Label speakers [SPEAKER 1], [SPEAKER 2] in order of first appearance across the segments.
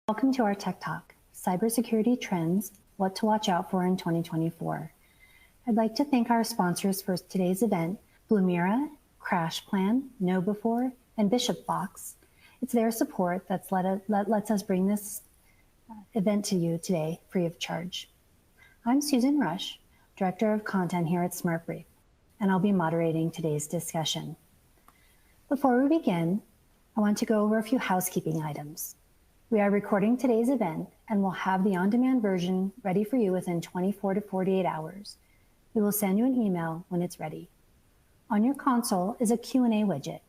[SPEAKER 1] Welcome to our Tech Talk, Cybersecurity Trends, What to Watch Out For in 2024. I'd like to thank our sponsors for today's event, Blumira, CrashPlan, KnowBe4, and Bishop Fox. It's their support that lets us bring this event to you today free of charge. I'm Susan Rush, Director of Content here at SmartBrief, and I'll be moderating today's discussion. Before we begin, I want to go over a few housekeeping items. We are recording today's event and will have the on-demand version ready for you within 24 to 48 hours. We will send you an email when it's ready. On your console is a Q&A widget.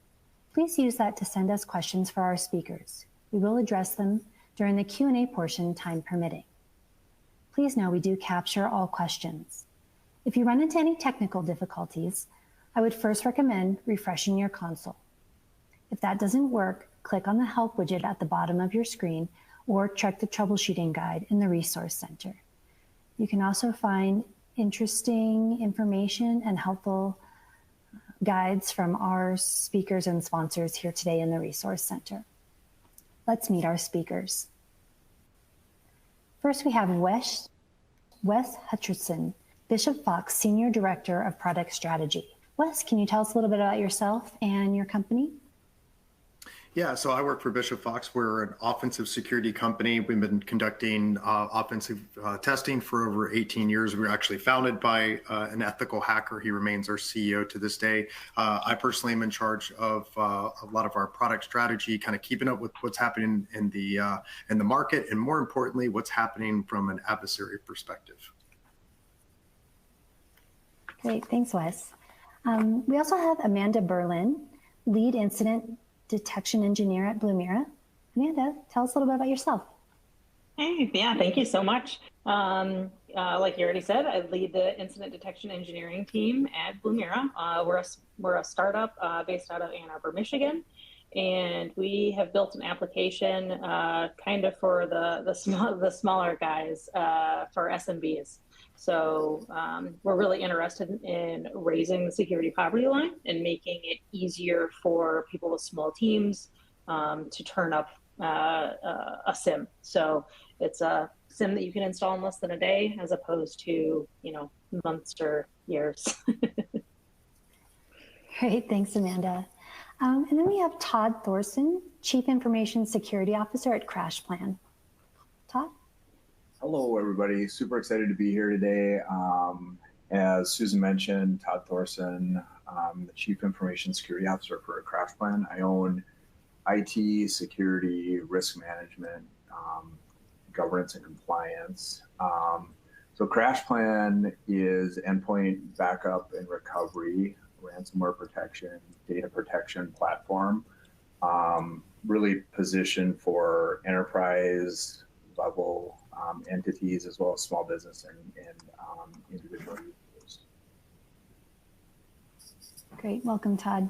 [SPEAKER 1] Please use that to send us questions for our speakers. We will address them during the Q&A portion, time permitting. Please know we do capture all questions. If you run into any technical difficulties, I would first recommend refreshing your console. If that doesn't work, click on the Help widget at the bottom of your screen or check the troubleshooting guide in the Resource Center. You can also find interesting information and helpful guides from our speakers and sponsors here today in the Resource Center. Let's meet our speakers. First, we have Wes Hutcherson, Bishop Fox Senior Director of Product Strategy. Wes, can you tell us a little bit about yourself and your company?
[SPEAKER 2] Yeah, so I work for Bishop Fox. We're an offensive security company. We've been conducting offensive testing for over 18 years. We were actually founded by an ethical hacker. He remains our CEO to this day. I personally am in charge of a lot of our product strategy, kind of keeping up with what's happening in the market, and more importantly, what's happening from an adversary perspective.
[SPEAKER 1] Great, thanks, Wes. We also have Amanda Berlin, Lead Incident Detection Engineer at Blumira. Amanda, tell us a little bit about yourself.
[SPEAKER 3] Hey, yeah, thank you so much. Like you already said, I lead the Incident Detection Engineering team at Blumira. We're a startup based out of Ann Arbor, Michigan, and we have built an application kind of for the smaller guys, for SMBs. So we're really interested in raising the security poverty line and making it easier for people with small teams to turn up a SIM. So it's a SIM that you can install in less than a day, as opposed to, months or years.
[SPEAKER 1] Great, thanks, Amanda. And then we have Todd Thorsen, Chief Information Security Officer at CrashPlan. Todd?
[SPEAKER 4] Hello, everybody. Super excited to be here today. As Susan mentioned, Todd Thorsen, the Chief Information Security Officer for CrashPlan. I own IT, security, risk management, governance, and compliance. So CrashPlan is endpoint backup and recovery, ransomware protection, data protection platform, really positioned for enterprise level entities, as well as small business and individual users.
[SPEAKER 1] Great, welcome, Todd.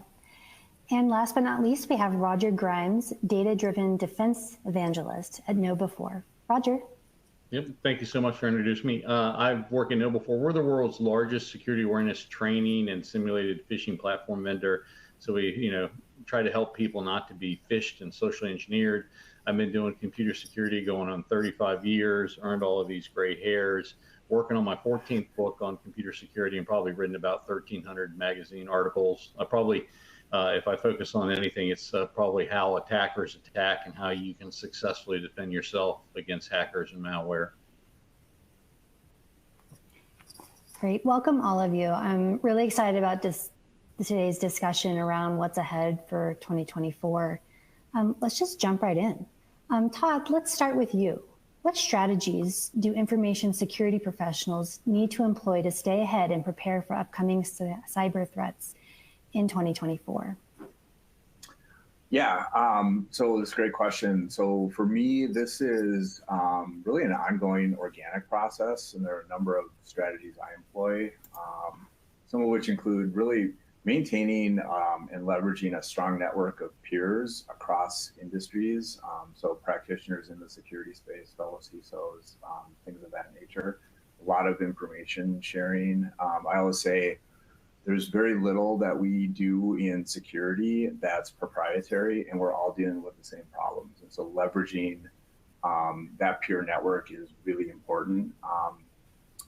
[SPEAKER 1] And last but not least, we have Roger Grimes, Data-Driven Defense Evangelist at KnowBe4. Roger.
[SPEAKER 5] Yep, thank you so much for introducing me. I work at KnowBe4. We're the world's largest security awareness training and simulated phishing platform vendor. So we, try to help people not to be phished and socially engineered. I've been doing computer security going on 35 years, earned all of these gray hairs, working on my 14th book on computer security, and probably written about 1,300 magazine articles. If I focus on anything, it's probably how attackers attack and how you can successfully defend yourself against hackers and malware.
[SPEAKER 1] Great, welcome all of you. I'm really excited about today's discussion around what's ahead for 2024. Let's just jump right in. Todd, let's start with you. What strategies do information security professionals need to employ to stay ahead and prepare for upcoming cyber threats in 2024?
[SPEAKER 4] Yeah, so it's a great question. So for me, this is really an ongoing organic process, and there are a number of strategies I employ, some of which include really maintaining and leveraging a strong network of peers across industries, so practitioners in the security space, fellow CISOs, things of that nature. A lot of information sharing. I always say there's very little that we do in security that's proprietary, and we're all dealing with the same problems. And so leveraging that peer network is really important.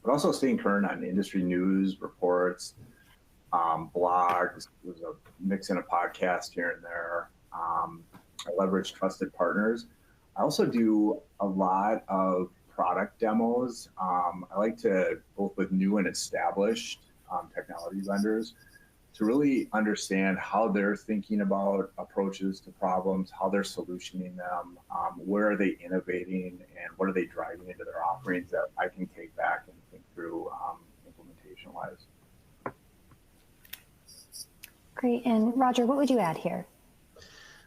[SPEAKER 4] But also staying current on industry news, reports, blogs. There's a mix in a podcast here and there. I leverage trusted partners. I also do a lot of product demos. I like to, both with new and established technology vendors, to really understand how they're thinking about approaches to problems, how they're solutioning them, where are they innovating, and what are they driving into their offerings that I can take back and think through implementation-wise.
[SPEAKER 1] Great. And Roger, what would you add here?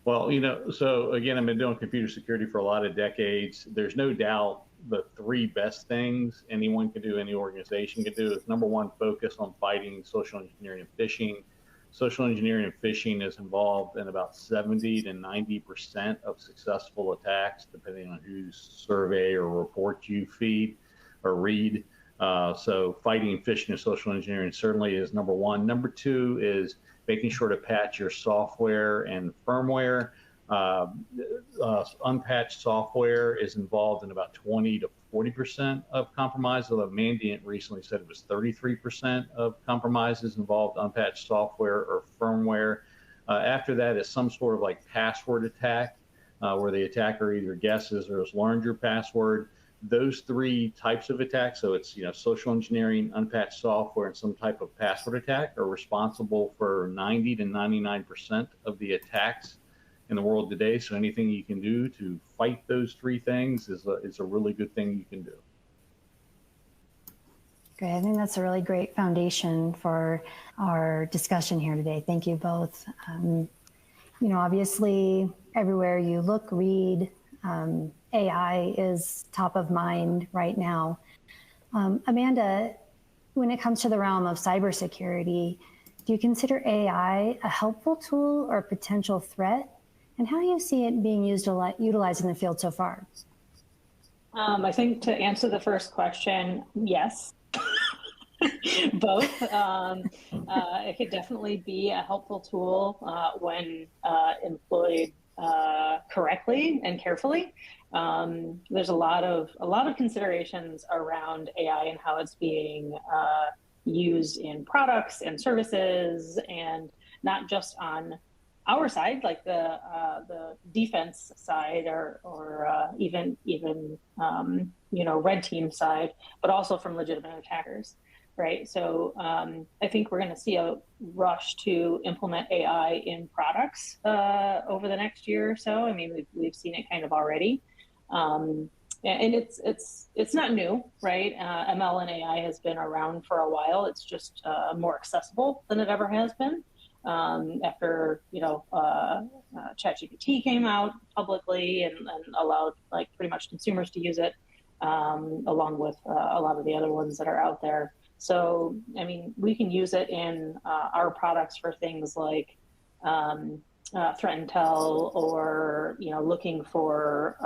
[SPEAKER 5] Well, so again, I've been doing computer security for a lot of decades. There's no doubt the three best things anyone can do, any organization can do, is number one, focus on fighting social engineering and phishing. Social engineering and phishing is involved in about 70 to 90% of successful attacks, depending on whose survey or report you feed or read. So fighting phishing and social engineering certainly is number one. Number two is making sure to patch your software and firmware. Unpatched software is involved in about 20 to 40% of compromise, although Mandiant recently said it was 33% of compromises involved unpatched software or firmware. After that is some sort of like password attack, where the attacker either guesses or has learned your password. Those three types of attacks, so it's social engineering, unpatched software, and some type of password attack, are responsible for 90 to 99% of the attacks in the world today. So anything you can do to fight those three things is a really good thing you can do.
[SPEAKER 1] Great. I think that's a really great foundation for our discussion here today. Thank you both. Obviously, everywhere you look, read, AI is top of mind right now. Amanda, when it comes to the realm of cybersecurity, do you consider AI a helpful tool or a potential threat? And how do you see it being utilized in the field so far?
[SPEAKER 3] I think to answer the first question, yes. Both. It could definitely be a helpful tool when employed correctly and carefully. There's a lot of considerations around AI and how it's being used in products and services, and not just on our side, like the defense side, or even red team side, but also from legitimate attackers, right? So I think we're going to see a rush to implement AI in products over the next year or so. I mean, we've seen it kind of already, and it's not new, right? ML and AI has been around for a while. It's just more accessible than it ever has been. After ChatGPT came out publicly and allowed like pretty much consumers to use it, along with a lot of the other ones that are out there. So I mean, we can use it in our products for things like threat intel, or looking for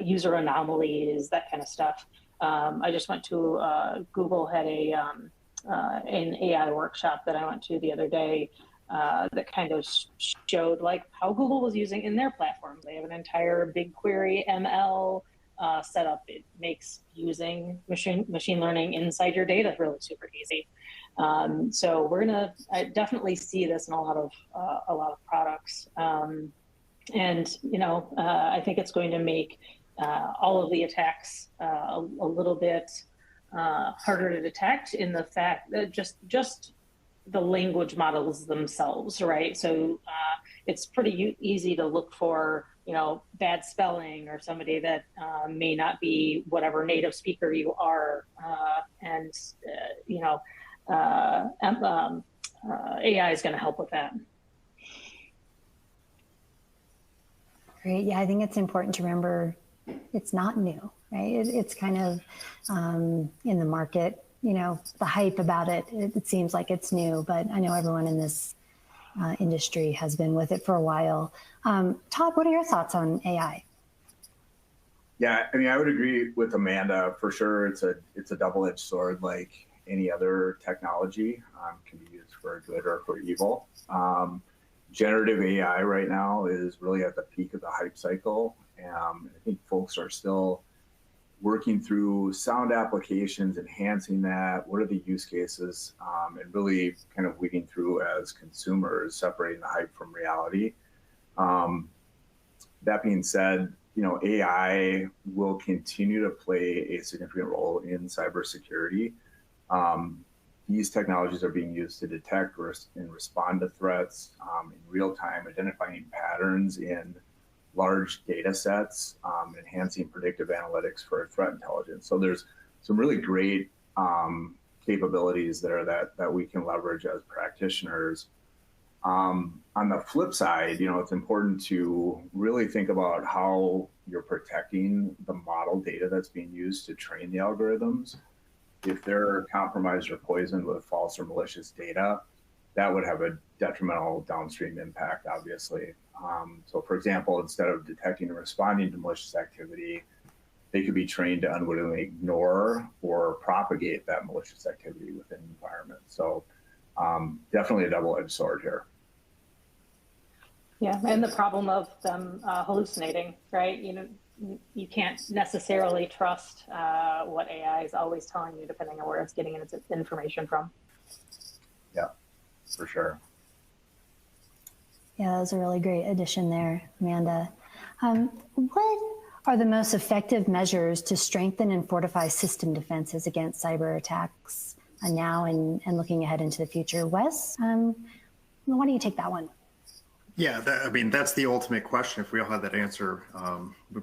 [SPEAKER 3] user anomalies, that kind of stuff. I just went to Google had an AI workshop that I went to the other day that kind of showed like how Google was using in their platform. They have an entire BigQuery ML setup. It makes using machine learning inside your data really super easy. So we're gonna definitely see this in a lot of products, and I think it's going to make all of the attacks a little bit harder to detect, in the fact that just the language models themselves, right? So it's pretty easy to look for, bad spelling, or somebody that may not be whatever native speaker you are, and AI is going to help with that.
[SPEAKER 1] Great. Yeah, I think it's important to remember it's not new, right? It's kind of in the market, the hype about it. It seems like it's new, but I know everyone in this industry has been with it for a while. Todd, what are your thoughts on AI?
[SPEAKER 4] Yeah, I mean, I would agree with Amanda for sure. It's a double-edged sword, like any other technology. Can be used for good or for evil. Generative AI right now is really at the peak of the hype cycle, I think folks are still working through sound applications, enhancing that. What are the use cases, and really kind of weeding through as consumers, separating the hype from reality. That being said, AI will continue to play a significant role in cybersecurity. These technologies are being used to detect and respond to threats in real time, identifying patterns in large data sets, enhancing predictive analytics for threat intelligence. So there's some really great capabilities there that we can leverage as practitioners. On the flip side, it's important to really think about how you're protecting the model data that's being used to train the algorithms. If they're compromised or poisoned with false or malicious data, that would have a detrimental downstream impact, obviously. So for example, instead of detecting and responding to malicious activity, they could be trained to unwittingly ignore or propagate that malicious activity within the environment. So definitely a double-edged sword here.
[SPEAKER 3] Yeah, and the problem of them hallucinating, right? You can't necessarily trust what AI is always telling you, depending on where it's getting its information from.
[SPEAKER 4] Yeah, for sure.
[SPEAKER 1] Yeah, that was a really great addition there, Amanda. What are the most effective measures to strengthen and fortify system defenses against cyber attacks now and looking ahead into the future? Wes, why don't you take that one?
[SPEAKER 2] Yeah, that's the ultimate question. If we all had that answer,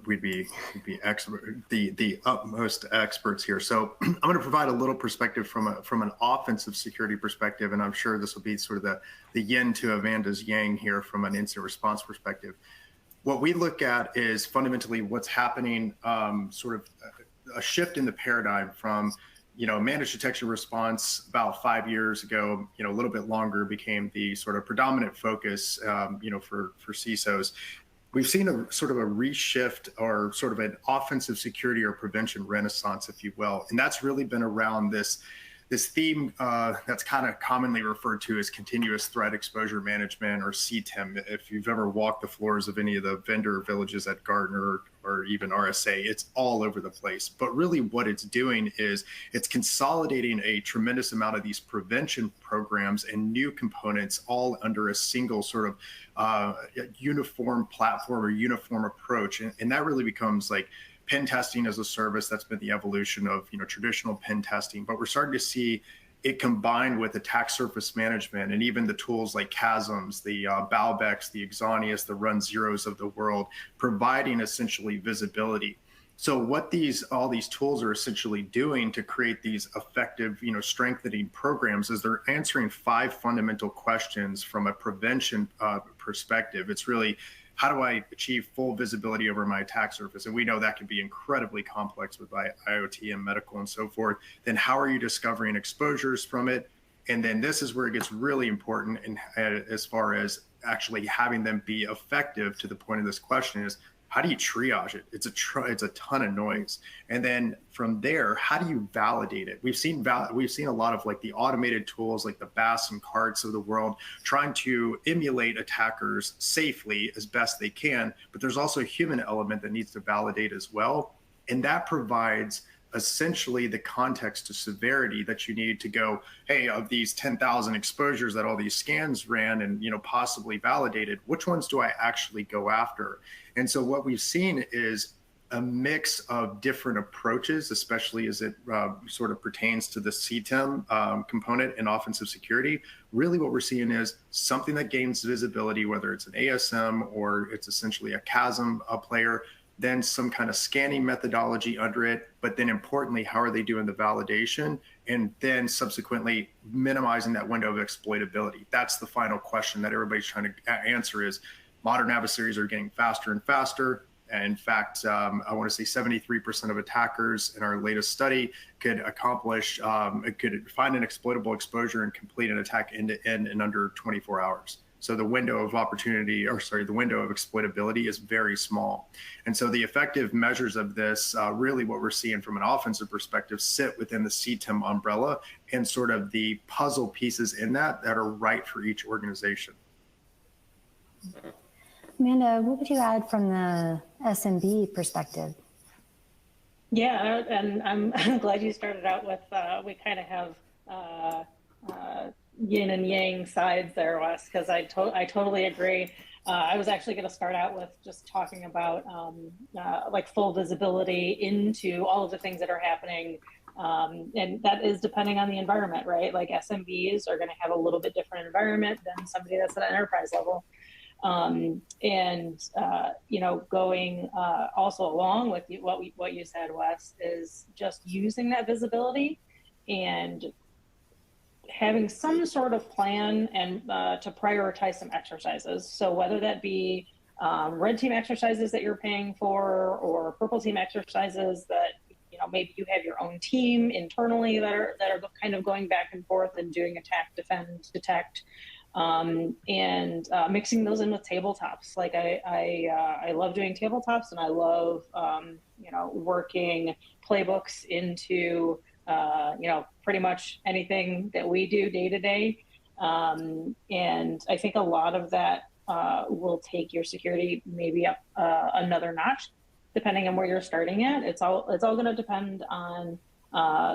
[SPEAKER 2] we'd be the utmost experts here. So I'm going to provide a little perspective from an offensive security perspective, and I'm sure this will be sort of the yin to Amanda's yang here from an incident response perspective. What we look at is fundamentally what's happening, sort of a shift in the paradigm from managed detection response about 5 years ago, a little bit longer, became the sort of predominant focus, for CISOs. We've seen a sort of a reshift or sort of an offensive security or prevention renaissance, if you will. And that's really been around this theme that's kind of commonly referred to as continuous threat exposure management, or CTEM. If you've ever walked the floors of any of the vendor villages at Gartner or even RSA, it's all over the place. But really what it's doing is it's consolidating a tremendous amount of these prevention programs and new components all under a single sort of uniform platform or uniform approach. And that really becomes like pen testing as a service. That's been the evolution of traditional pen testing, but we're starting to see it combined with attack surface management and even the tools like Chasms, the Balbecs, the Exonius, the Run Zeros of the world, providing essentially visibility. So what all these tools are essentially doing to create these effective, strengthening programs is they're answering 5 fundamental questions from a prevention perspective. It's really, how do I achieve full visibility over my attack surface? And we know that can be incredibly complex with IoT and medical and so forth. Then how are you discovering exposures from it? And then this is where it gets really important, and as far as actually having them be effective, to the point of this question is, how do you triage it? It's a ton of noise. And then from there, how do you validate it? We've seen a lot of like the automated tools like the BAS and CARTs of the world trying to emulate attackers safely as best they can, but there's also a human element that needs to validate as well. And that provides essentially the context to severity that you need to go, hey, of these 10,000 exposures that all these scans ran and possibly validated, which ones do I actually go after? And so what we've seen is a mix of different approaches, especially as it sort of pertains to the CTEM component in offensive security. Really what we're seeing is something that gains visibility, whether it's an ASM or it's essentially a CASM player, then some kind of scanning methodology under it, but then importantly, how are they doing the validation? And then subsequently minimizing that window of exploitability. That's the final question that everybody's trying to answer is, modern adversaries are getting faster and faster. In fact, I want to say 73% of attackers in our latest study could find an exploitable exposure and complete an attack end to end in under 24 hours. So the window of the window of exploitability is very small. And so the effective measures of this, really what we're seeing from an offensive perspective, sit within the CTEM umbrella and sort of the puzzle pieces in that are right for each organization.
[SPEAKER 1] Amanda, what would you add from the SMB perspective?
[SPEAKER 3] Yeah, and I'm glad you started out with, we kind of have yin and yang sides there, Wes, because I totally agree. I was actually going to start out with just talking about like full visibility into all of the things that are happening. And that is depending on the environment, right? Like SMBs are going to have a little bit different environment than somebody that's at an enterprise level. You know, going also along with what you said, Wes, is just using that visibility and having some sort of plan and to prioritize some exercises. So whether that be red team exercises that you're paying for, or purple team exercises that, you know, maybe you have your own team internally that are kind of going back and forth and doing attack, defend, detect. Mixing those in with tabletops. Like I love doing tabletops, and I love you know, working playbooks into you know, pretty much anything that we do day to day. And I think a lot of that will take your security maybe up another notch, depending on where you're starting at. It's all going to depend on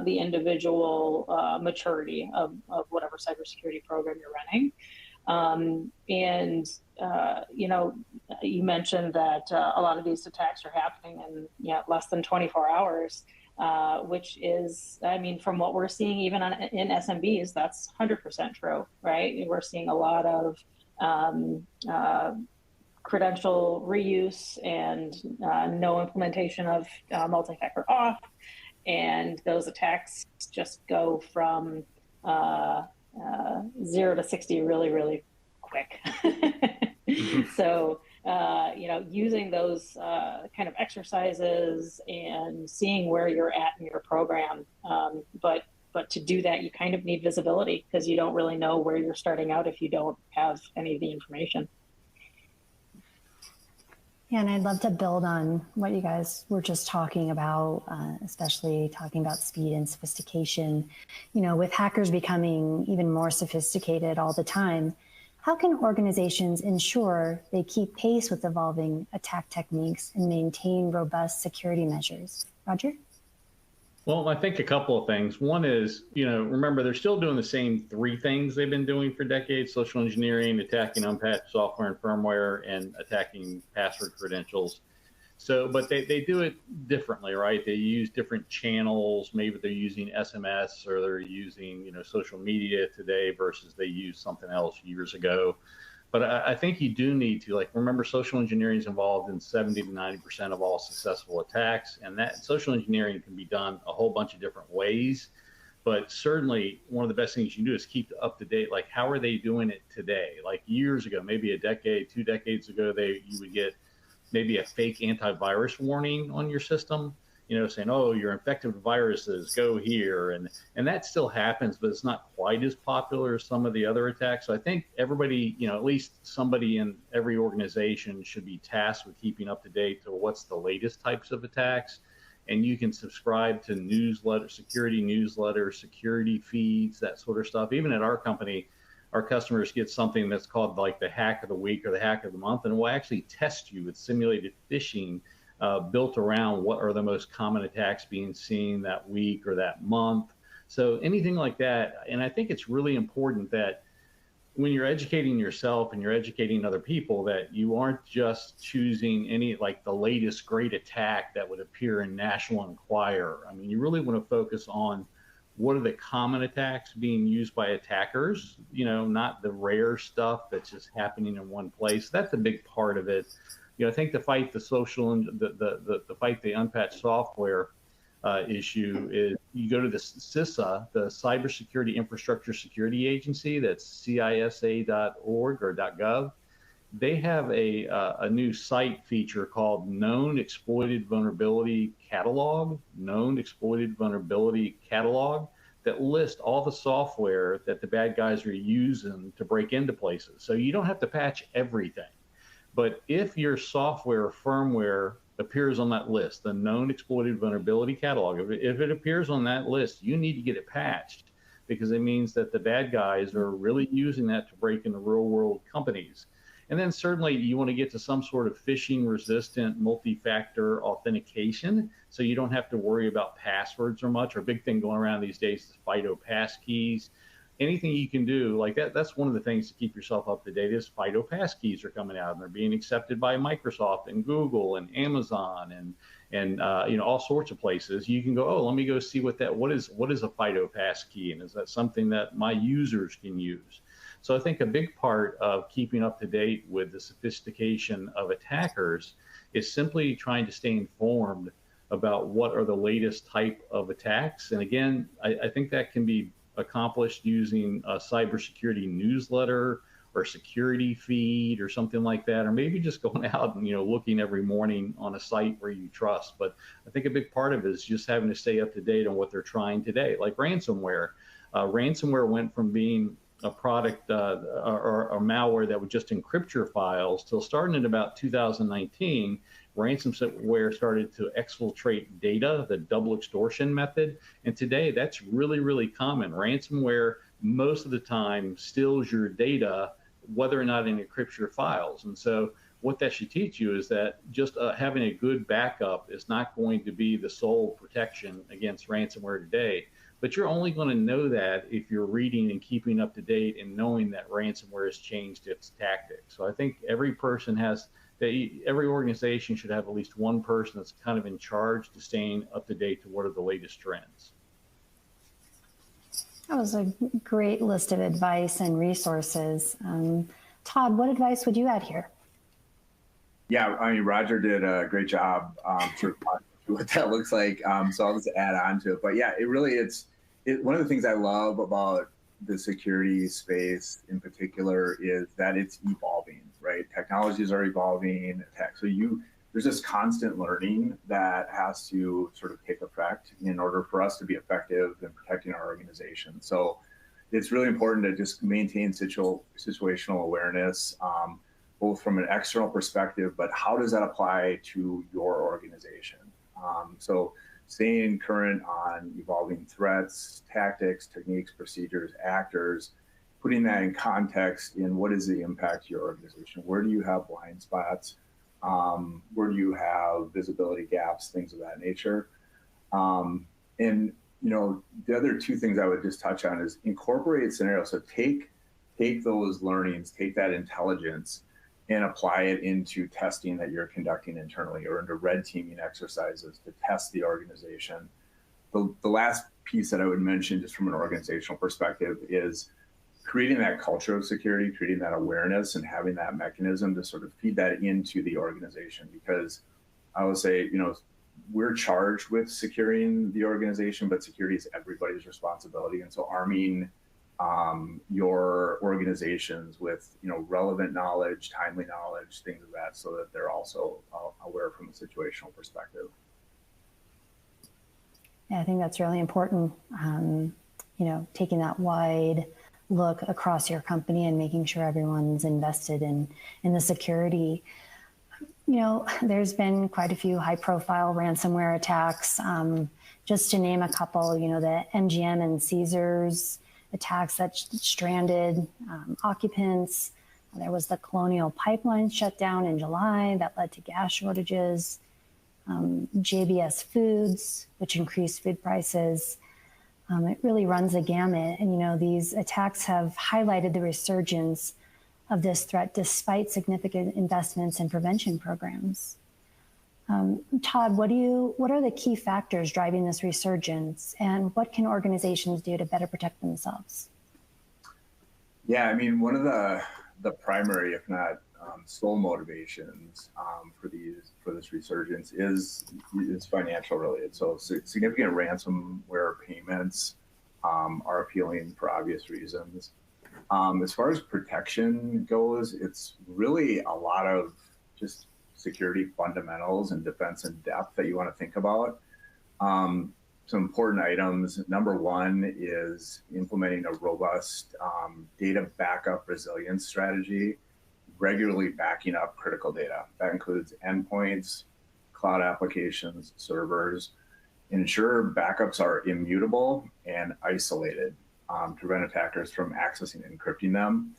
[SPEAKER 3] the individual maturity of whatever cybersecurity program you're running. You know, you mentioned that a lot of these attacks are happening in, you know, less than 24 hours, which is, I mean, from what we're seeing even in SMBs, that's 100% true, right? We're seeing a lot of credential reuse and no implementation of multi-factor auth. And those attacks just go from 0 to 60 really, really quick. So, you know, using those kind of exercises and seeing where you're at in your program. But to do that, you kind of need visibility, because you don't really know where you're starting out if you don't have any of the information.
[SPEAKER 1] Yeah, and I'd love to build on what you guys were just talking about, especially talking about speed and sophistication. You know, with hackers becoming even more sophisticated all the time, how can organizations ensure they keep pace with evolving attack techniques and maintain robust security measures? Roger?
[SPEAKER 5] Well, I think a couple of things. One is, you know, remember, they're still doing the same three things they've been doing for decades: social engineering, attacking unpatched software and firmware, and attacking password credentials. So, but they do it differently, right? They use different channels. Maybe they're using SMS, or they're using, you know, social media today versus they used something else years ago. But I think you do need to, like, remember, social engineering is involved in 70 to 90% of all successful attacks. And that social engineering can be done a whole bunch of different ways. But certainly one of the best things you can do is keep up to date. Like, how are they doing it today? Like years ago, maybe a decade, 2 decades ago, you would get maybe a fake antivirus warning on your system, you know, saying, oh, you're infected with viruses, go here. And that still happens, but it's not quite as popular as some of the other attacks. So I think everybody, you know, at least somebody in every organization should be tasked with keeping up to date to what's the latest types of attacks. And you can subscribe to newsletters, security feeds, that sort of stuff. Even at our company, our customers get something that's called like the hack of the week or the hack of the month, and we'll actually test you with simulated phishing built around what are the most common attacks being seen that week or that month. So anything like that. And I think it's really important that when you're educating yourself and you're educating other people, that you aren't just choosing any, like, the latest great attack that would appear in National Enquirer. I mean, you really want to focus on what are the common attacks being used by attackers, you know, not the rare stuff that's just happening in one place. That's a big part of it. You know, I think to fight the social and the fight the unpatched software issue is you go to the CISA, the Cybersecurity Infrastructure Security Agency. That's CISA.org or .gov. They have a new site feature called Known Exploited Vulnerability Catalog, Known Exploited Vulnerability Catalog, that lists all the software that the bad guys are using to break into places. So you don't have to patch everything. But if your software firmware appears on that list, the Known Exploited Vulnerability Catalog, if it appears on that list, you need to get it patched, because it means that the bad guys are really using that to break into real world companies. And then certainly you want to get to some sort of phishing resistant multi-factor authentication, so you don't have to worry about passwords or much. Our big thing going around these days is FIDO passkeys. Anything you can do like that, that's one of the things to keep yourself up to date is FIDO passkeys are coming out and they're being accepted by Microsoft and Google and Amazon and all sorts of places. You can go, oh, let me go see what is a FIDO passkey, and is that something that my users can use? So I think a big part of keeping up to date with the sophistication of attackers is simply trying to stay informed about what are the latest type of attacks. And again, I think that can be accomplished using a cybersecurity newsletter or security feed or something like that, or maybe just going out and looking every morning on a site where you trust. But I think a big part of it is just having to stay up to date on what they're trying today. Like ransomware. Ransomware went from being a product or a malware that would just encrypt your files till starting in about 2019, ransomware started to exfiltrate data, the double extortion method. And today that's really, really common. Ransomware most of the time steals your data, whether or not it encrypts your files. And so what that should teach you is that just having a good backup is not going to be the sole protection against ransomware today. But you're only going to know that if you're reading and keeping up to date and knowing that ransomware has changed its tactics. So I think every organization should have at least one person that's kind of in charge to staying up to date to what are the latest trends.
[SPEAKER 1] That was a great list of advice and resources. Todd, what advice would you add here?
[SPEAKER 4] Yeah, I mean, Roger did a great job sort of talking through what that looks like. So I'll just add on to it. But yeah, one of the things I love about the security space in particular is that it's evolving, right? Technologies are evolving. So there's this constant learning that has to sort of take effect in order for us to be effective in protecting our organization. So it's really important to just maintain situational awareness, both from an external perspective, but how does that apply to your organization? So staying current on evolving threats, tactics, techniques, procedures, actors, putting that in context in what is the impact to your organization? Where do you have blind spots? Where do you have visibility gaps, things of that nature? And the other two things I would just touch on is incorporate scenarios. So take those learnings, take that intelligence, and apply it into testing that you're conducting internally or into red teaming exercises to test the organization. The last piece that I would mention just from an organizational perspective is creating that culture of security, creating that awareness and having that mechanism to sort of feed that into the organization. Because I would say, we're charged with securing the organization, but security is everybody's responsibility. And so arming your organizations with relevant knowledge, timely knowledge, things of that, so that they're also aware from a situational perspective.
[SPEAKER 1] Yeah, I think that's really important. Taking that wide look across your company and making sure everyone's invested in the security. There's been quite a few high-profile ransomware attacks. Just to name a couple, the MGM and Caesars attacks that stranded occupants. There was the Colonial Pipeline shutdown in July that led to gas shortages. JBS Foods, which increased food prices. It really runs a gamut. And, these attacks have highlighted the resurgence of this threat despite significant investments in prevention programs. Todd, what are the key factors driving this resurgence, and what can organizations do to better protect themselves?
[SPEAKER 4] Yeah, I mean, one of the primary, if not sole motivations for this resurgence is financial related. So significant ransomware payments are appealing for obvious reasons. As far as protection goes, it's really a lot of just security fundamentals and defense in depth that you want to think about. Some important items. Number one is implementing a robust data backup resilience strategy, regularly backing up critical data. That includes endpoints, cloud applications, servers. Ensure backups are immutable and isolated to prevent attackers from accessing and encrypting them.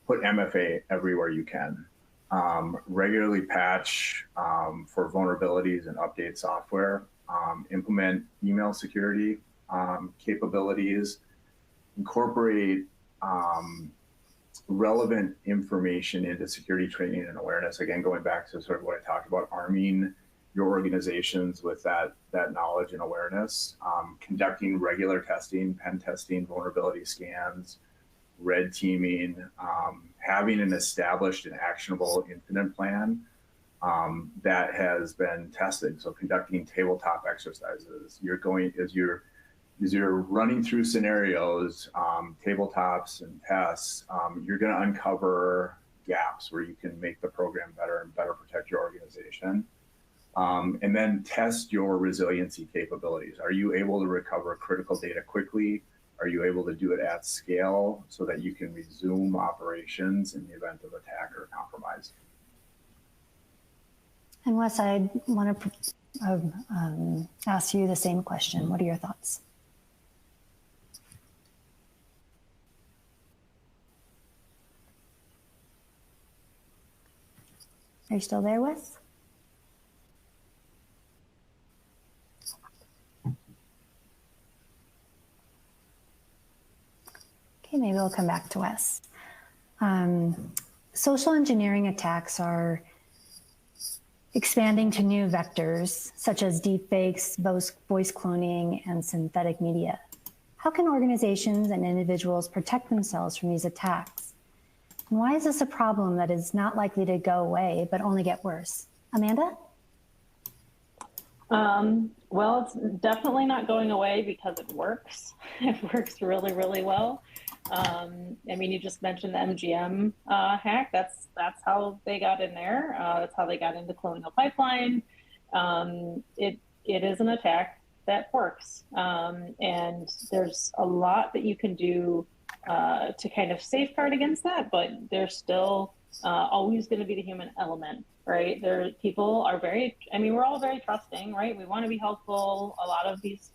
[SPEAKER 4] put MFA everywhere you can. Regularly patch for vulnerabilities and update software. Implement email security capabilities. Incorporate relevant information into security training and awareness. Again, going back to sort of what I talked about, arming your organizations with that knowledge and awareness, conducting regular testing, pen testing, vulnerability scans, red teaming, having an established and actionable incident plan that has been tested. So conducting tabletop exercises. As you're running through scenarios, tabletops and tests, you're going to uncover gaps where you can make the program better and better protect your organization. And then test your resiliency capabilities. Are you able to recover critical data quickly? Are you able to do it at scale so that you can resume operations in the event of attack or compromise?
[SPEAKER 1] And Wes, I want to ask you the same question. What are your thoughts? Are you still there, Wes? Okay, maybe we'll come back to Wes. Social engineering attacks are expanding to new vectors, such as deepfakes, voice cloning, and synthetic media. How can organizations and individuals protect themselves from these attacks? And why is this a problem that is not likely to go away, but only get worse? Amanda?
[SPEAKER 3] Well, it's definitely not going away because it works. It works really, really well. I mean, you just mentioned the MGM hack. That's how they got in there. That's how they got into Colonial Pipeline. It is an attack that works, and there's a lot that you can do to kind of safeguard against that. But there's still always going to be the human element, right? People are very. I mean, we're all very trusting, right? We want to be helpful. A lot of these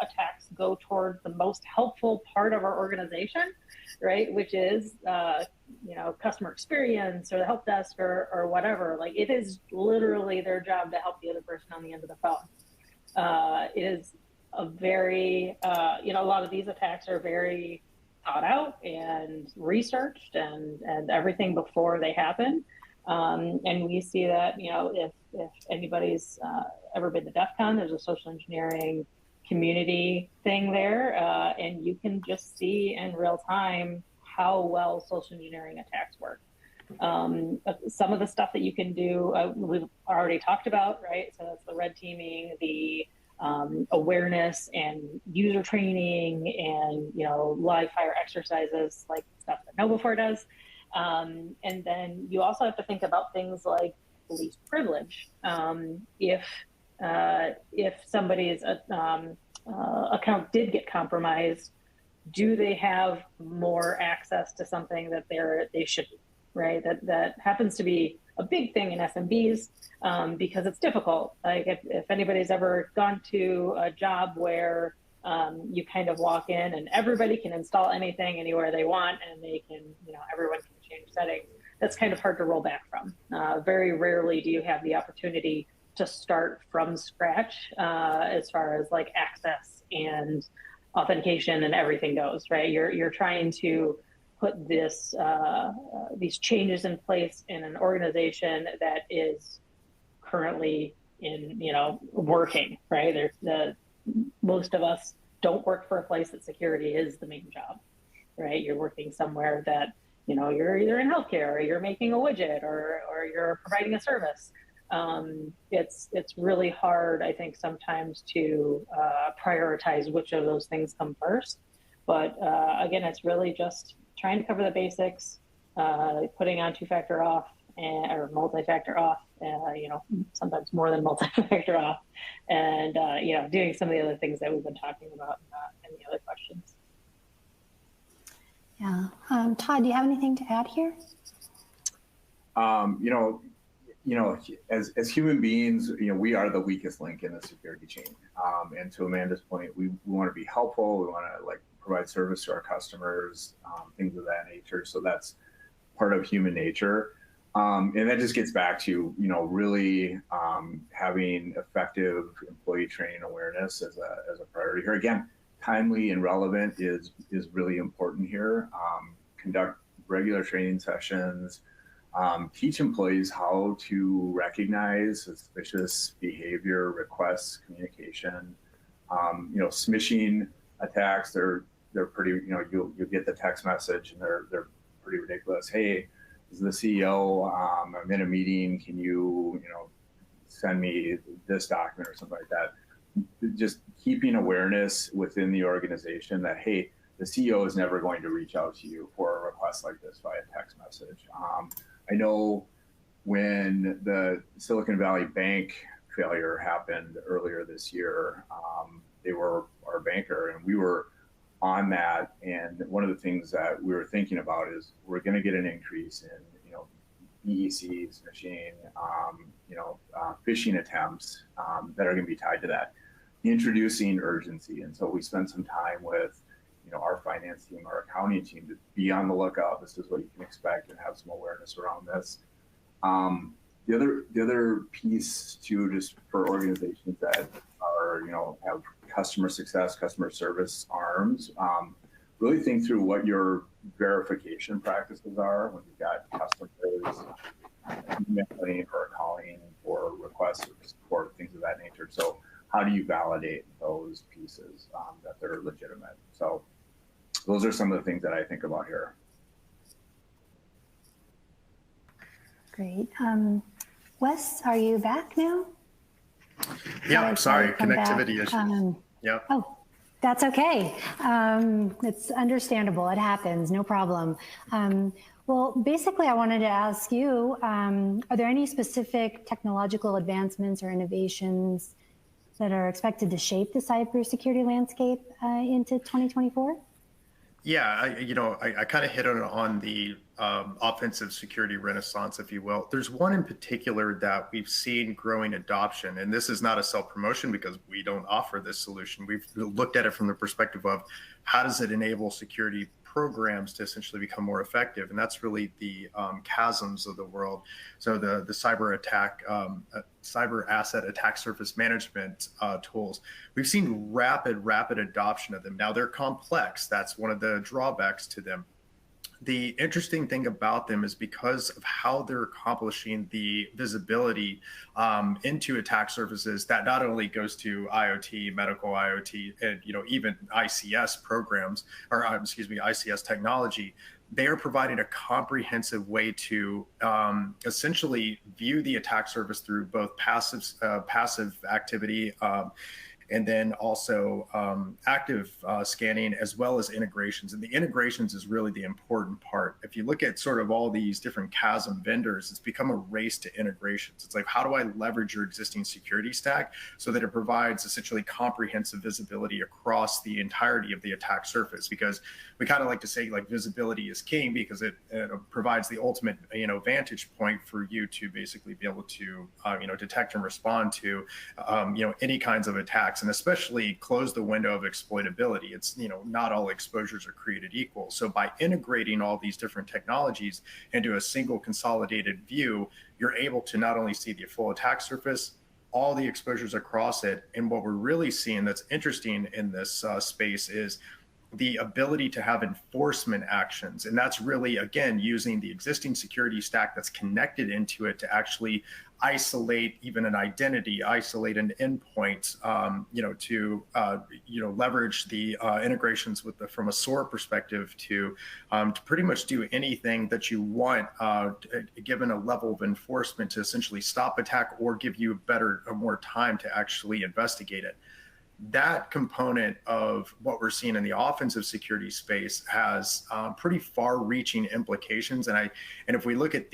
[SPEAKER 3] attacks go toward the most helpful part of our organization, right? Which is, customer experience or the help desk or whatever. Like, it is literally their job to help the other person on the end of the phone. It is a very, a lot of these attacks are very thought out and researched and everything before they happen. And we see that, if anybody's ever been to DEF CON, there's a social engineering community thing there, and you can just see in real time how well social engineering attacks work. Some of the stuff that you can do, we've already talked about, right? So that's the red teaming, the awareness and user training and, live fire exercises, like stuff that KnowBe4 does. And then you also have to think about things like least privilege. If somebody's account did get compromised, do they have more access to something that they shouldn't, right? That happens to be a big thing in SMBs because it's difficult. Like if anybody's ever gone to a job where you kind of walk in and everybody can install anything anywhere they want and they can, everyone can change settings. That's kind of hard to roll back from. Very rarely do you have the opportunity to start from scratch as far as like access and authentication and everything goes, right? You're trying to put these changes in place in an organization that is currently working, right? Most of us don't work for a place that security is the main job, right? You're working somewhere that, you're either in healthcare or you're making a widget or you're providing a service. It's really hard, I think, sometimes to prioritize which of those things come first. But again, it's really just trying to cover the basics, putting on two-factor auth or multi-factor auth, sometimes more than multi-factor auth, and doing some of the other things that we've been talking about in the other questions.
[SPEAKER 1] Yeah. Todd, do you have anything to add here?
[SPEAKER 4] As human beings, we are the weakest link in the security chain. And to Amanda's point, we want to be helpful. We want to provide service to our customers, things of that nature. So that's part of human nature. And that just gets back to, really having effective employee training awareness as a priority here. Again, timely and relevant is really important here. Conduct regular training sessions, teach employees how to recognize suspicious behavior, requests, communication. Smishing attacks, they're pretty, you'll get the text message and they're pretty ridiculous. Hey, this is the CEO, I'm in a meeting, can you, send me this document or something like that. Just keeping awareness within the organization that, hey, the CEO is never going to reach out to you for a request like this via text message. I know when the Silicon Valley Bank failure happened earlier this year, they were our banker and we were on that. And one of the things that we were thinking about is we're going to get an increase in, EECs, phishing attempts that are going to be tied to that, introducing urgency. And so we spent some time with, our finance team, our accounting team to be on the lookout. This is what you can expect and have some awareness around this. The other piece too, just for organizations that are, have customer success, customer service arms, really think through what your verification practices are when you've got customers emailing or calling for requests or support, things of that nature. So how do you validate those pieces that they're legitimate? So those are some of the things that I think about here.
[SPEAKER 1] Great. Wes, are you back now?
[SPEAKER 2] Yeah, I'm sorry, connectivity issues. Yeah.
[SPEAKER 1] Oh, that's okay. It's understandable. It happens, no problem. Well, basically, I wanted to ask you, are there any specific technological advancements or innovations that are expected to shape the cybersecurity landscape into 2024?
[SPEAKER 2] Yeah, I kind of hit on the offensive security renaissance, if you will. There's one in particular that we've seen growing adoption, and this is not a self-promotion because we don't offer this solution. We've looked at it from the perspective of how does it enable security programs to essentially become more effective, and that's really the chasms of the world. So the cyber attack, cyber asset attack surface management tools. We've seen rapid adoption of them. Now they're complex. That's one of the drawbacks to them. The interesting thing about them is because of how they're accomplishing the visibility into attack surfaces, that not only goes to IoT, medical IoT, and even ICS programs, or ICS technology. They are providing a comprehensive way to essentially view the attack surface through both passive activity and then also active scanning, as well as integrations. And the integrations is really the important part. If you look at sort of all these different chasm vendors, it's become a race to integrations. It's like, how do I leverage your existing security stack so that it provides essentially comprehensive visibility across the entirety of the attack surface? Because we kind of like to say like visibility is king, because it provides the ultimate vantage point for you to basically be able to detect and respond to any kinds of attacks, and especially close the window of exploitability. It's not all exposures are created equal. So by integrating all these different technologies into a single consolidated view, you're able to not only see the full attack surface, all the exposures across it. And what we're really seeing that's interesting in this space is the ability to have enforcement actions. And that's really, again, using the existing security stack that's connected into it to actually isolate even an identity, isolate an endpoint, to leverage the integrations from a SOAR perspective to pretty much do anything that you want, given a level of enforcement to essentially stop attack or give you more time to actually investigate it. That component of what we're seeing in the offensive security space has pretty far-reaching implications. And if we look at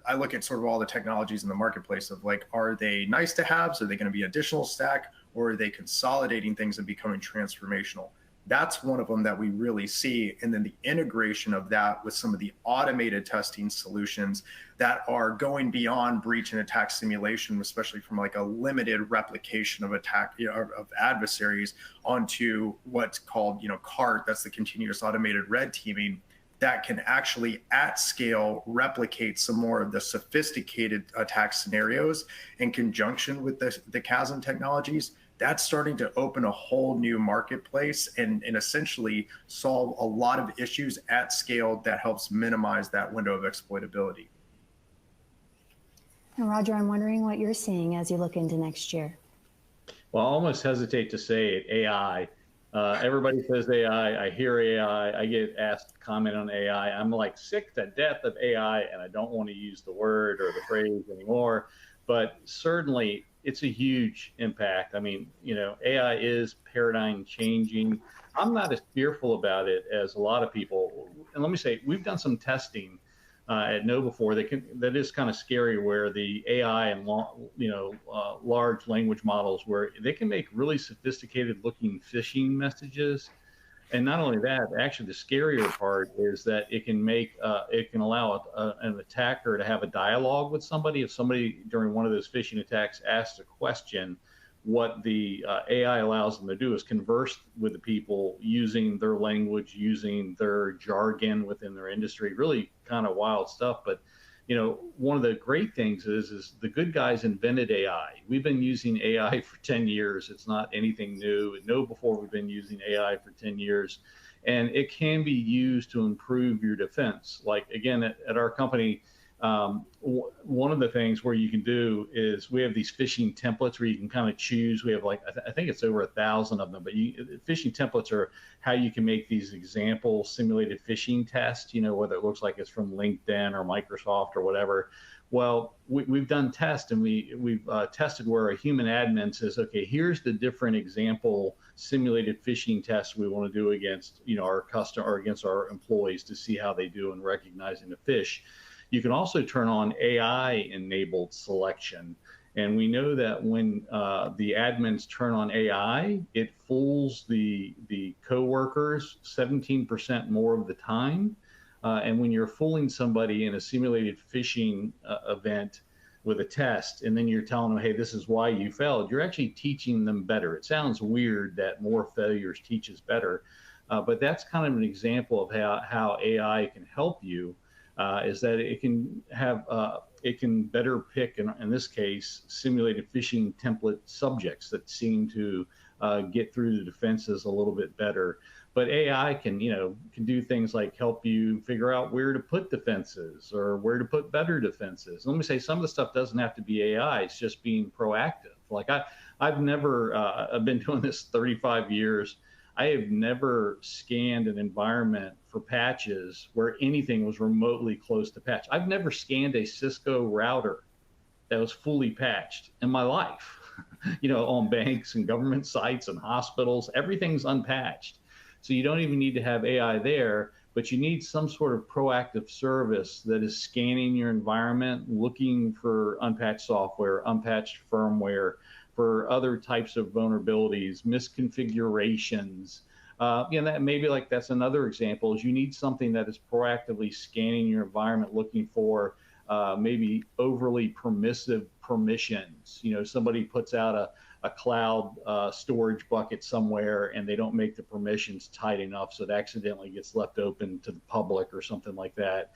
[SPEAKER 2] I look at sort of all the technologies in the marketplace of like, are they nice to haves? Are they going to be additional stack, or are they consolidating things and becoming transformational? That's one of them that we really see. And then the integration of that with some of the automated testing solutions that are going beyond breach and attack simulation, especially from like a limited replication of attack of adversaries onto what's called CART, that's the continuous automated red teaming. that can actually at scale replicate some more of the sophisticated attack scenarios in conjunction with the CASM technologies, that's starting to open a whole new marketplace and essentially solve a lot of issues at scale that helps minimize that window of exploitability.
[SPEAKER 1] And Roger, I'm wondering what you're seeing as you look into next year.
[SPEAKER 5] Well, I almost hesitate to say it, AI. Everybody says AI, I hear AI, I get asked to comment on AI. I'm like sick to death of AI, and I don't want to use the word or the phrase anymore, but certainly it's a huge impact. I mean, you know, AI is paradigm changing. I'm not as fearful about it as a lot of people. And let me say, we've done some testing at KnowBe4 that is kind of scary, where the AI and large language models, where they can make really sophisticated looking phishing messages. And not only that, actually the scarier part is that it can allow an attacker to have a dialogue with somebody. If somebody during one of those phishing attacks asks a question, what the AI allows them to do is converse with the people using their language, using their jargon within their industry. Really kind of wild stuff. But you know, one of the great things is the good guys invented AI. We've been using AI for 10 years. It's not anything new. KnowBe4 we've been using AI for 10 years, and it can be used to improve your defense. Like again, at our company, one of the things where you can do is we have these phishing templates where you can kind of choose. We have like, I think it's over 1,000 of them, but phishing templates are how you can make these example simulated phishing tests, you know, whether it looks like it's from LinkedIn or Microsoft or whatever. Well, we've done tests, and we've tested where a human admin says, okay, here's the different example simulated phishing tests we want to do against, you know, our customer or against our employees to see how they do in recognizing the phish. You can also turn on AI-enabled selection. And we know that when the admins turn on AI, it fools the coworkers 17% more of the time. And when you're fooling somebody in a simulated phishing event with a test, and then you're telling them, hey, this is why you failed, you're actually teaching them better. It sounds weird that more failures teaches better, but that's kind of an example of how AI can help you. Is that it can have it can better pick, in this case, simulated phishing template subjects that seem to get through the defenses a little bit better. But AI can do things like help you figure out where to put defenses or where to put better defenses. Let me say, some of the stuff doesn't have to be AI. It's just being proactive. Like I've never I've been doing this 35 years. I have never scanned an environment for patches where anything was remotely close to patch. I've never scanned a Cisco router that was fully patched in my life. You know, on banks and government sites and hospitals, everything's unpatched. So you don't even need to have AI there, but you need some sort of proactive service that is scanning your environment, looking for unpatched software, unpatched firmware, for other types of vulnerabilities, misconfigurations. That maybe like that's another example, is you need something that is proactively scanning your environment, looking for maybe overly permissive permissions. You know, somebody puts out a cloud storage bucket somewhere and they don't make the permissions tight enough, so it accidentally gets left open to the public or something like that.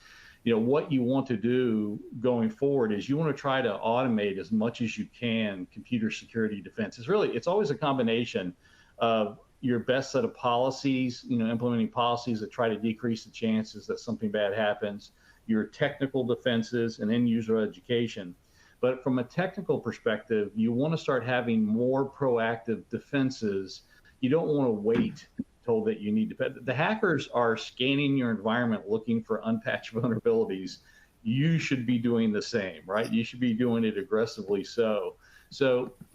[SPEAKER 5] You know, what you want to do going forward is you want to try to automate as much as you can computer security defense. It's always a combination of your best set of policies, you know, implementing policies that try to decrease the chances that something bad happens, your technical defenses, and end user education. But from a technical perspective, you want to start having more proactive defenses. You don't want to wait told that you need to. The hackers are scanning your environment looking for unpatched vulnerabilities. You should be doing the same, right? You should be doing it aggressively. So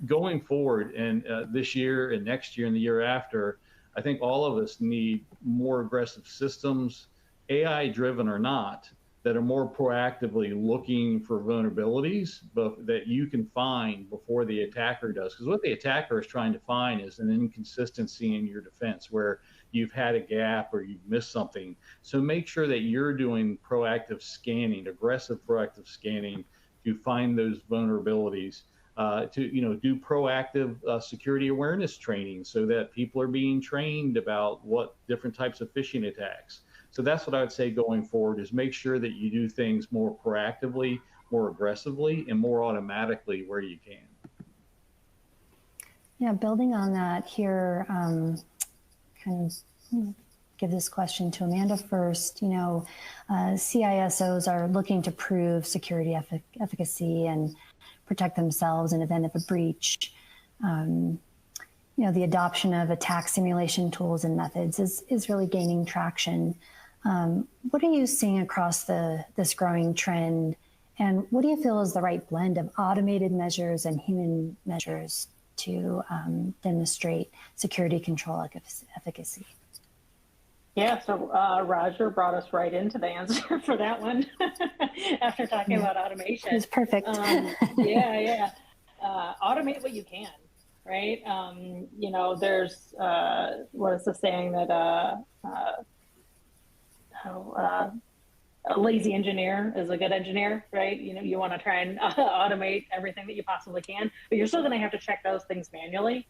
[SPEAKER 5] going forward, and this year and next year and the year after, I think all of us need more aggressive systems, AI driven or not, that are more proactively looking for vulnerabilities that you can find before the attacker does. Because what the attacker is trying to find is an inconsistency in your defense where you've had a gap or you've missed something. So make sure that you're doing proactive scanning, aggressive proactive scanning to find those vulnerabilities. To do proactive security awareness training so that people are being trained about what different types of phishing attacks. So that's what I would say going forward is make sure that you do things more proactively, more aggressively, and more automatically where you can.
[SPEAKER 1] Yeah, building on that here, kind of give this question to Amanda first. You know, CISOs are looking to prove security efficacy and protect themselves in event of a breach. You know, the adoption of attack simulation tools and methods is really gaining traction. What are you seeing across this growing trend? And what do you feel is the right blend of automated measures and human measures to demonstrate security control efficacy?
[SPEAKER 3] Yeah, so Roger brought us right into the answer for that one after talking about automation.
[SPEAKER 1] It's perfect.
[SPEAKER 3] Yeah. Automate what you can, right? You know, there's, what is the saying that a lazy engineer is a good engineer, right? You know, you want to try and automate everything that you possibly can, but you're still going to have to check those things manually.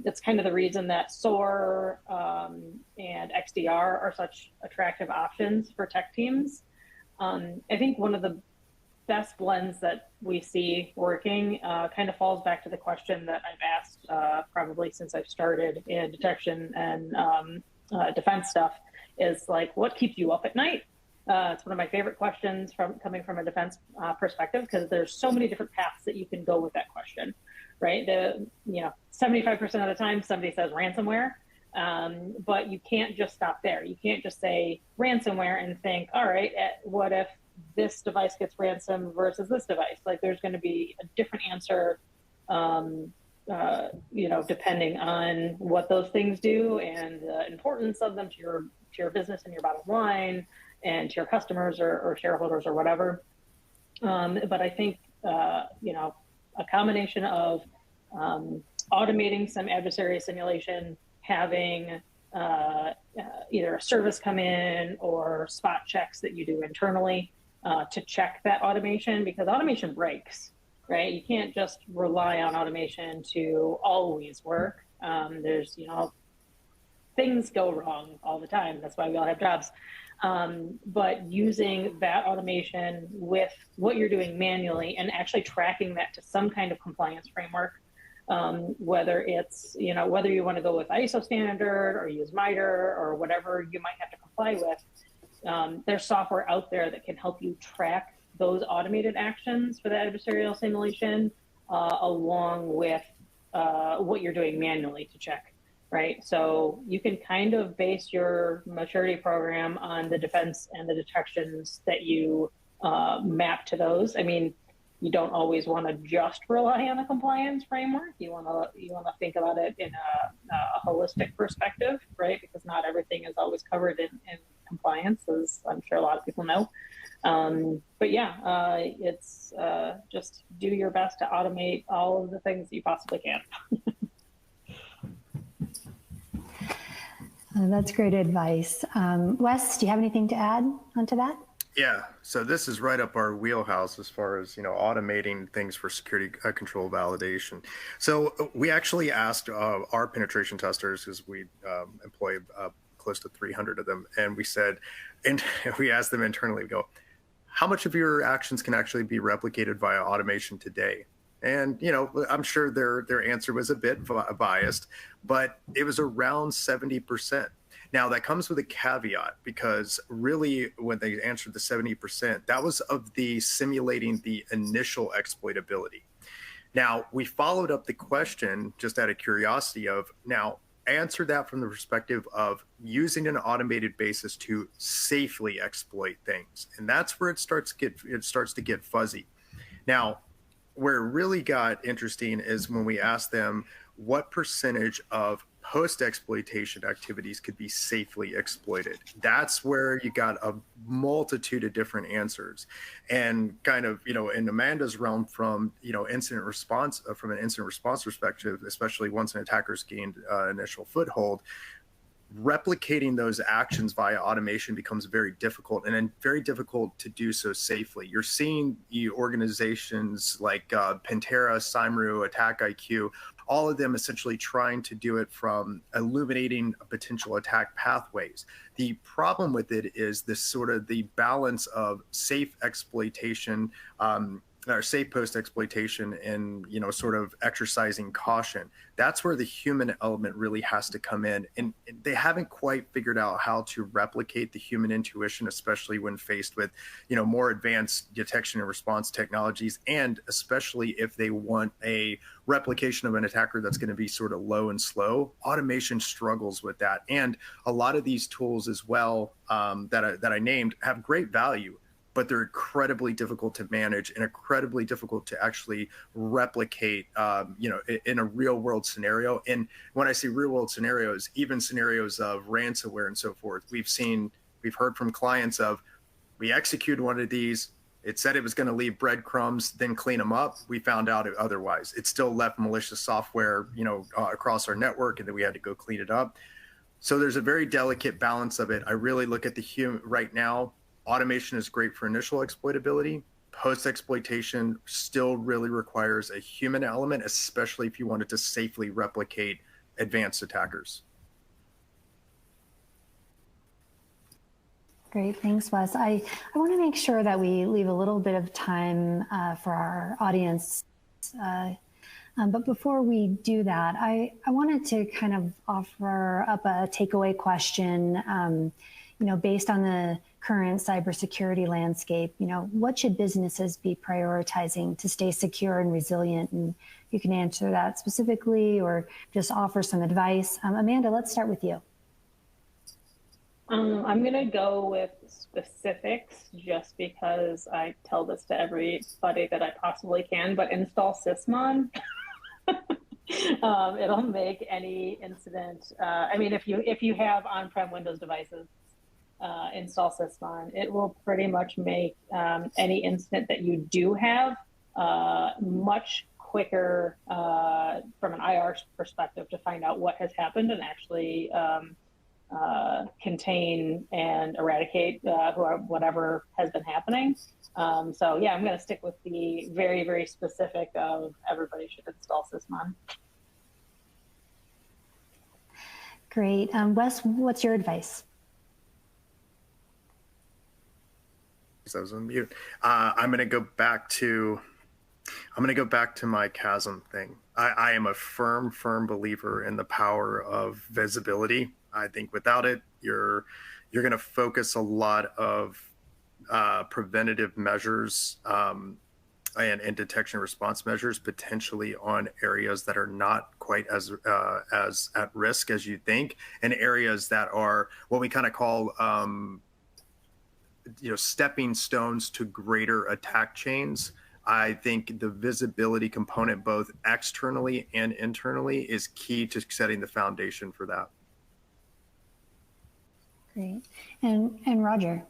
[SPEAKER 3] It's kind of the reason that SOAR and XDR are such attractive options for tech teams. I think one of the best blends that we see working kind of falls back to the question that I've asked probably since I've started in detection and defense stuff is like, what keeps you up at night? It's one of my favorite questions coming from a defense perspective, because there's so many different paths that you can go with that question, right? 75% of the time somebody says ransomware, but you can't just stop there. You can't just say ransomware and think, all right, what if this device gets ransomed versus this device? Like, there's going to be a different answer, depending on what those things do and the importance of them to your business and your bottom line and to your customers or shareholders or whatever. But I think, a combination of automating some adversary simulation, having either a service come in or spot checks that you do internally to check that automation, because automation breaks, right? You can't just rely on automation to always work. There's, things go wrong all the time. That's why we all have jobs. But using that automation with what you're doing manually and actually tracking that to some kind of compliance framework, whether it's, whether you want to go with ISO standard or use MITRE or whatever you might have to comply with, there's software out there that can help you track those automated actions for the adversarial simulation along with what you're doing manually to check. Right. So you can kind of base your maturity program on the defense and the detections that you map to those. I mean, you don't always want to just rely on a compliance framework. You want to think about it in a holistic perspective, right? Because not everything is always covered in compliance, as I'm sure a lot of people know. But yeah, it's just do your best to automate all of the things that you possibly can.
[SPEAKER 1] That's great advice. Wes, do you have anything to add onto that?
[SPEAKER 2] Yeah, so this is right up our wheelhouse as far as, automating things for security control validation. So we actually asked our penetration testers, because we employ close to 300 of them, and we said, and we asked them internally, we go, how much of your actions can actually be replicated via automation today? And, I'm sure their answer was a bit biased, but it was around 70%. Now, that comes with a caveat, because really when they answered the 70%, that was of the simulating the initial exploitability. Now, we followed up the question just out of curiosity of, now, answer that from the perspective of using an automated basis to safely exploit things. And that's where it starts to get fuzzy. Now, where it really got interesting is when we asked them what percentage of post-exploitation activities could be safely exploited. That's where you got a multitude of different answers. And kind of, in Amanda's realm from, incident response, from an incident response perspective, especially once an attacker's gained initial foothold, replicating those actions via automation becomes very difficult, and then very difficult to do so safely. You're seeing organizations like Pantera, Cymru, Attack IQ, all of them essentially trying to do it from illuminating potential attack pathways. The problem with it is this sort of the balance of safe exploitation, or safe post exploitation, and sort of exercising caution. That's where the human element really has to come in, and they haven't quite figured out how to replicate the human intuition, especially when faced with more advanced detection and response technologies, and especially if they want a replication of an attacker that's going to be sort of low and slow. Automation struggles with that, and a lot of these tools as well that I named have great value, but they're incredibly difficult to manage and incredibly difficult to actually replicate, in a real world scenario. And when I say real world scenarios, even scenarios of ransomware and so forth, we've heard from clients of, we executed one of these, it said it was going to leave breadcrumbs, then clean them up. We found out otherwise. It still left malicious software, across our network, and then we had to go clean it up. So there's a very delicate balance of it. I really look at the human right now. Automation is great for initial exploitability. Post-exploitation still really requires a human element, especially if you wanted to safely replicate advanced attackers.
[SPEAKER 1] Great, thanks, Wes. I want to make sure that we leave a little bit of time for our audience. But before we do that, I wanted to kind of offer up a takeaway question, based on the current cybersecurity landscape. What should businesses be prioritizing to stay secure and resilient? And you can answer that specifically or just offer some advice. Amanda, let's start with you.
[SPEAKER 3] I'm going to go with specifics just because I tell this to everybody that I possibly can, but install Sysmon. It'll make any incident. If you have on-prem Windows devices, install Sysmon. It will pretty much make any incident that you do have much quicker from an IR perspective to find out what has happened and actually contain and eradicate whatever has been happening. So yeah, I'm going to stick with the very, very specific of everybody should install Sysmon.
[SPEAKER 1] Great. Wes, what's your advice?
[SPEAKER 2] I was on mute. I'm going to go back to my chasm thing. I am a firm believer in the power of visibility. I think without it, you're going to focus a lot of preventative measures and detection response measures potentially on areas that are not quite as at risk as you think, and areas that are what we kind of call stepping stones to greater attack chains. I think the visibility component, both externally and internally, is key to setting the foundation for that.
[SPEAKER 1] Great. And Roger?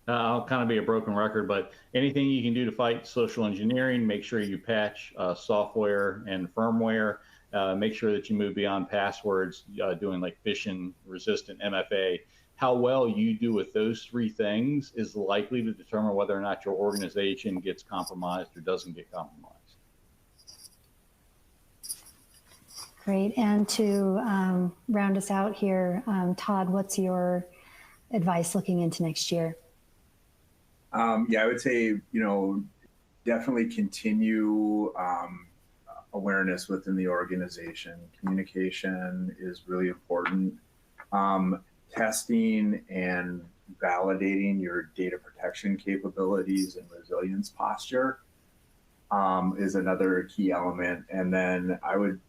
[SPEAKER 5] I'll kind of be a broken record, but anything you can do to fight social engineering, make sure you patch software and firmware, make sure that you move beyond passwords, doing like phishing resistant MFA. How well you do with those three things is likely to determine whether or not your organization gets compromised or doesn't get compromised.
[SPEAKER 1] Great. And to round us out here, Todd, what's your advice looking into next year?
[SPEAKER 4] I would say, definitely continue awareness within the organization. Communication is really important. Testing and validating your data protection capabilities and resilience posture is another key element. And then I would,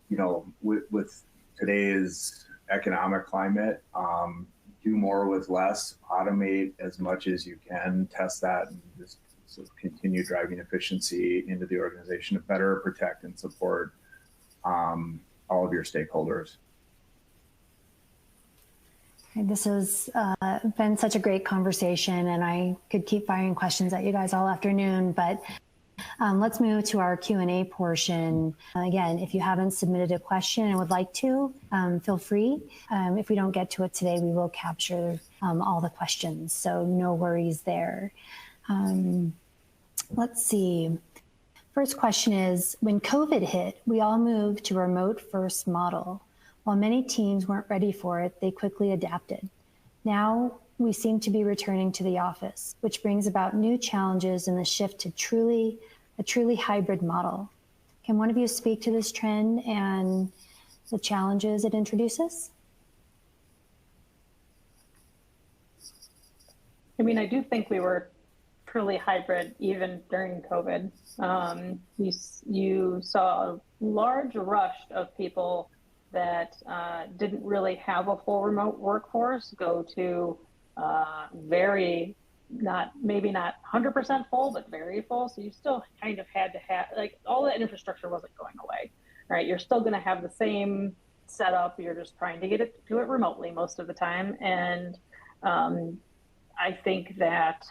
[SPEAKER 4] with today's economic climate, do more with less, automate as much as you can, test that, and just sort of continue driving efficiency into the organization to better protect and support all of your stakeholders.
[SPEAKER 1] This has been such a great conversation, and I could keep firing questions at you guys all afternoon, but Let's move to our Q&A portion. Again, if you haven't submitted a question and would like to, feel free. If we don't get to it today, we will capture all the questions, so no worries there. Let's see. First question is, when COVID hit, we all moved to a remote first model. While many teams weren't ready for it, they quickly adapted. Now we seem to be returning to the office, which brings about new challenges in the shift to a truly hybrid model. Can one of you speak to this trend and the challenges it introduces?
[SPEAKER 3] I mean, I do think we were truly hybrid even during COVID. You saw a large rush of people that didn't really have a full remote workforce go to maybe not 100% full, but very full. So you still kind of had to have, like, all that infrastructure wasn't going away, right? You're still going to have the same setup. You're just trying to do it remotely most of the time. And I think that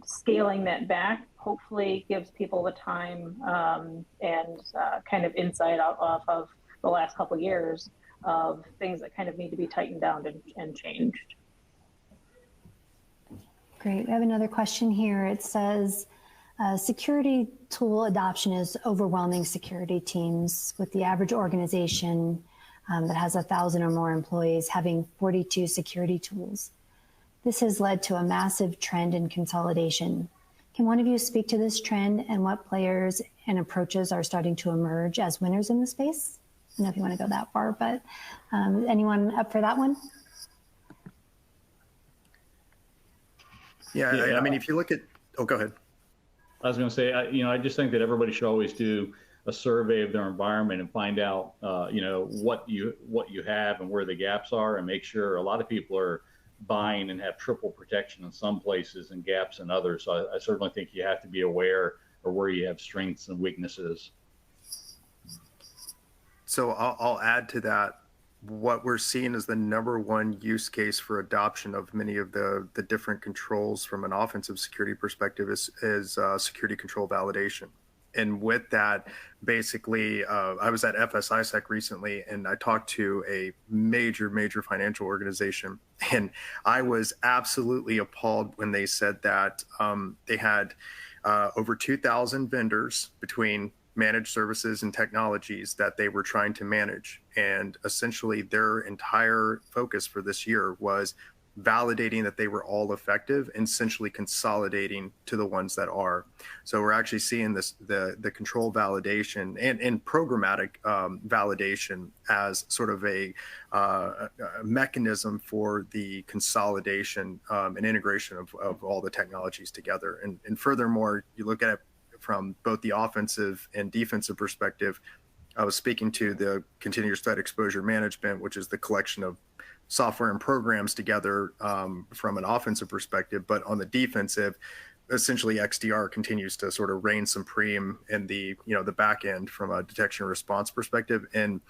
[SPEAKER 3] scaling that back hopefully gives people the time and kind of insight off of the last couple of years of things that kind of need to be tightened down and changed.
[SPEAKER 1] Great. We have another question here. It says, security tool adoption is overwhelming security teams, with the average organization that has 1,000 or more employees having 42 security tools. This has led to a massive trend in consolidation. Can one of you speak to this trend and what players and approaches are starting to emerge as winners in the space? I don't know if you want to go that far, but anyone up for that one?
[SPEAKER 2] Yeah, I mean, if you look at, oh, go ahead.
[SPEAKER 5] I was going to say, I just think that everybody should always do a survey of their environment and find out, what you have and where the gaps are, and make sure. A lot of people are buying and have triple protection in some places and gaps in others. So I certainly think you have to be aware of where you have strengths and weaknesses.
[SPEAKER 2] So I'll add to that. What we're seeing is the #1 use case for adoption of many of the different controls from an offensive security perspective is security control validation. And with that, basically, I was at FSISEC recently, and I talked to a major financial organization, and I was absolutely appalled when they said that they had over 2,000 vendors between managed services and technologies that they were trying to manage. And essentially their entire focus for this year was validating that they were all effective and essentially consolidating to the ones that are. So we're actually seeing this, the control validation and programmatic validation as sort of a mechanism for the consolidation and integration of all the technologies together. And furthermore, you look at it from both the offensive and defensive perspective. I was speaking to the continuous threat exposure management, which is the collection of software and programs together from an offensive perspective. But on the defensive, essentially XDR continues to sort of reign supreme in the back end from a detection and response perspective. And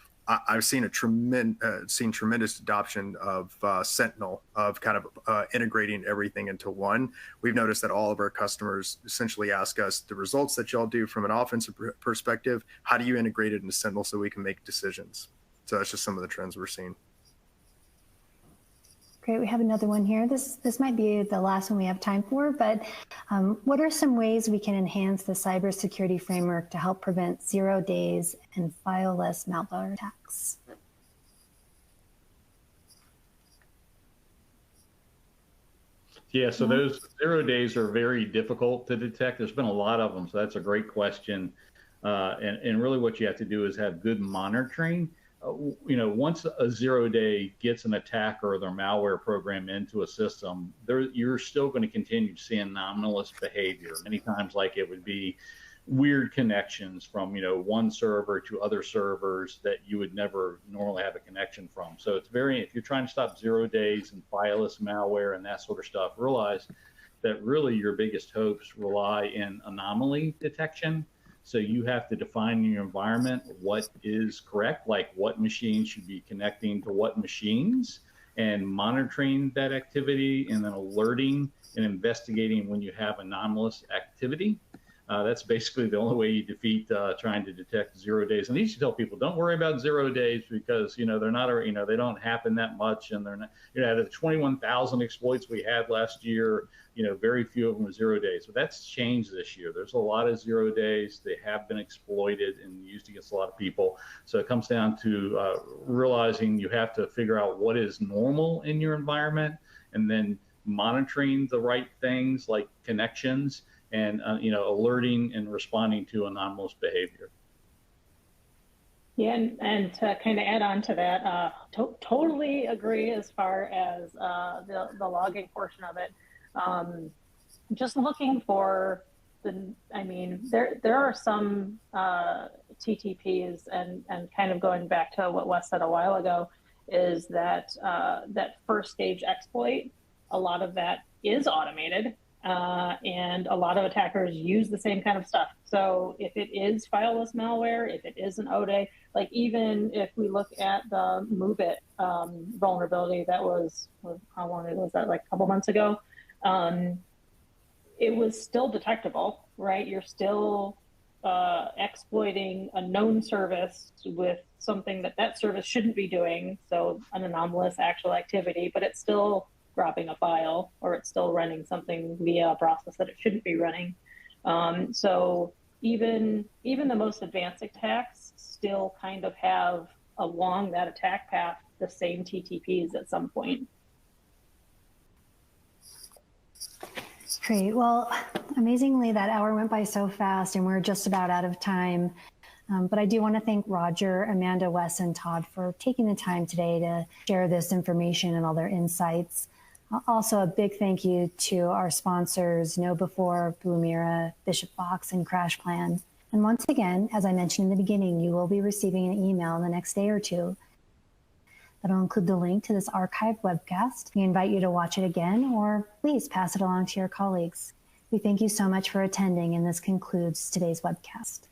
[SPEAKER 2] I've seen tremendous adoption of Sentinel, of kind of integrating everything into one. We've noticed that all of our customers essentially ask us the results that y'all do from an offensive perspective. How do you integrate it into Sentinel so we can make decisions? So that's just some of the trends we're seeing.
[SPEAKER 1] Great, we have another one here. This might be the last one we have time for, but what are some ways we can enhance the cybersecurity framework to help prevent 0 days and fileless malware attacks?
[SPEAKER 5] Yeah, so those 0 days are very difficult to detect. There's been a lot of them, so that's a great question. And really what you have to do is have good monitoring. Once a 0 day gets an attacker or their malware program into a system, you're still going to continue to see anomalous behavior. Many times, like, it would be weird connections from, one server to other servers that you would never normally have a connection from. So if you're trying to stop 0 days and fileless malware and that sort of stuff, realize that really your biggest hopes rely in anomaly detection. So you have to define in your environment what is correct, like what machines should be connecting to what machines, and monitoring that activity, and then alerting and investigating when you have anomalous activity. That's basically the only way you defeat trying to detect 0 days. And I used to tell people, don't worry about 0 days because, they're not, they don't happen that much. And they're not, out of the 21,000 exploits we had last year, very few of them were 0 days. But that's changed this year. There's a lot of 0 days. They have been exploited and used against a lot of people. So it comes down to realizing you have to figure out what is normal in your environment and then monitoring the right things like connections and alerting and responding to anomalous behavior.
[SPEAKER 3] Yeah, and to kind of add on to that, totally agree as far as the logging portion of it. Just looking for there are some TTPs and kind of going back to what Wes said a while ago, is that that first stage exploit, a lot of that is automated. And a lot of attackers use the same kind of stuff. So if it is fileless malware, if it is an ODA, like even if we look at the MoveIt vulnerability that was, how long ago was that, like a couple months ago, it was still detectable, right? You're still exploiting a known service with something that service shouldn't be doing, so an anomalous actual activity, but it's still dropping a file, or it's still running something via a process that it shouldn't be running. So even the most advanced attacks still kind of have along that attack path the same TTPs at some point.
[SPEAKER 1] Great. Well, amazingly, that hour went by so fast and we're just about out of time. But I do want to thank Roger, Amanda, Wes, and Todd for taking the time today to share this information and all their insights. Also, a big thank you to our sponsors, KnowBe4, Blumira, Bishop Fox, and CrashPlan. And once again, as I mentioned in the beginning, you will be receiving an email in the next day or two that'll include the link to this archived webcast. We invite you to watch it again, or please pass it along to your colleagues. We thank you so much for attending, and this concludes today's webcast.